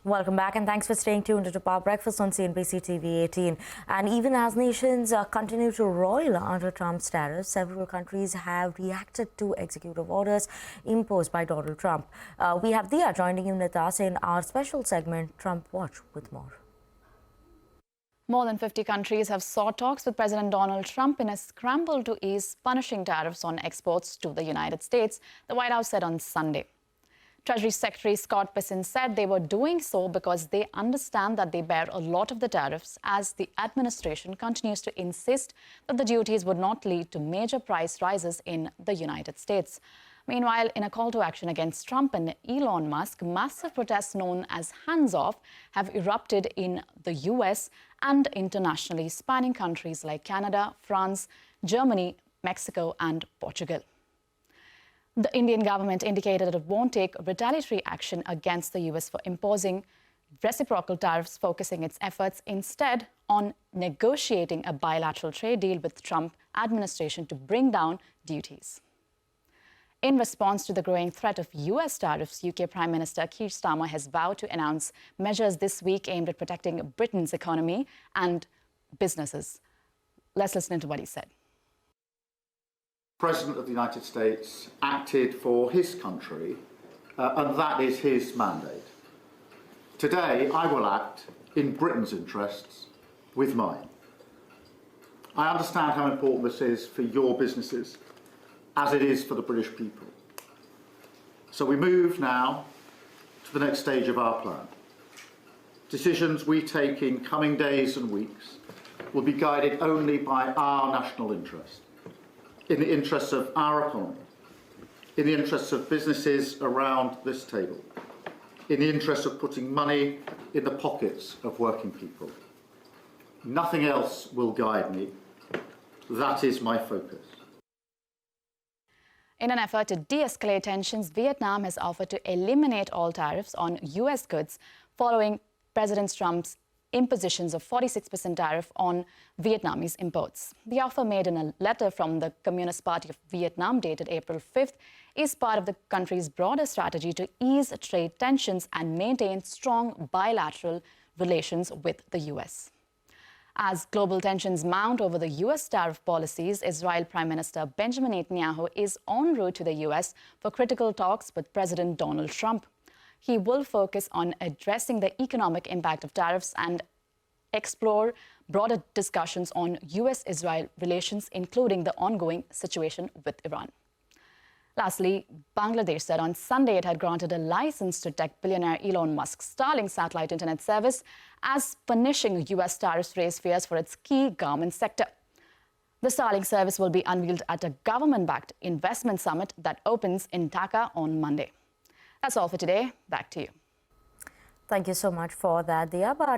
Welcome back and thanks for staying tuned to Power Breakfast on CNBC-TV18. And even as nations continue to roil under Trump's tariffs, several countries have reacted to executive orders imposed by Donald Trump. We have Dia joining in with us in our special segment, Trump Watch, with more. More than 50 countries have sought talks with President Donald Trump in a scramble to ease punishing tariffs on exports to the United States, the White House said on Sunday. Treasury Secretary Scott Bessent said they were doing so because they understand that they bear a lot of the tariffs, as the administration continues to insist that the duties would not lead to major price rises in the United States. Meanwhile, in a call to action against Trump and Elon Musk, massive protests known as hands-off have erupted in the U.S. and internationally, spanning countries like Canada, France, Germany, Mexico and Portugal. The Indian government indicated that it won't take retaliatory action against the U.S. for imposing reciprocal tariffs, focusing its efforts instead on negotiating a bilateral trade deal with the Trump administration to bring down duties. In response to the growing threat of U.S. tariffs, UK Prime Minister Keir Starmer has vowed to announce measures this week aimed at protecting Britain's economy and businesses. Let's listen to what he said. The President of the United States acted for his country, and that is his mandate. Today, I will act in Britain's interests with mine. I understand how important this is for your businesses, as it is for the British people. So we move now to the next stage of our plan. Decisions we take in coming days and weeks will be guided only by our national interest, in the interests of our economy, in the interests of businesses around this table, in the interest of putting money in the pockets of working people. Nothing else will guide me. That is my focus. In an effort to de-escalate tensions, Vietnam has offered to eliminate all tariffs on U.S. goods following President Trump's impositions of 46% tariff on Vietnamese imports. The offer, made in a letter from the Communist Party of Vietnam dated April 5th, is part of the country's broader strategy to ease trade tensions and maintain strong bilateral relations with the U.S. As global tensions mount over the U.S. tariff policies, Israel Prime Minister Benjamin Netanyahu is en route to the U.S. for critical talks with President Donald Trump. He will focus on addressing the economic impact of tariffs and explore broader discussions on U.S.-Israel relations, including the ongoing situation with Iran. Lastly, Bangladesh said on Sunday it had granted a license to tech billionaire Elon Musk's Starlink satellite internet service, as punishing U.S. tariffs raise fears for its key garment sector. The Starlink service will be unveiled at a government-backed investment summit that opens in Dhaka on Monday. That's all for today. Back to you. Thank you so much for that, Dia. But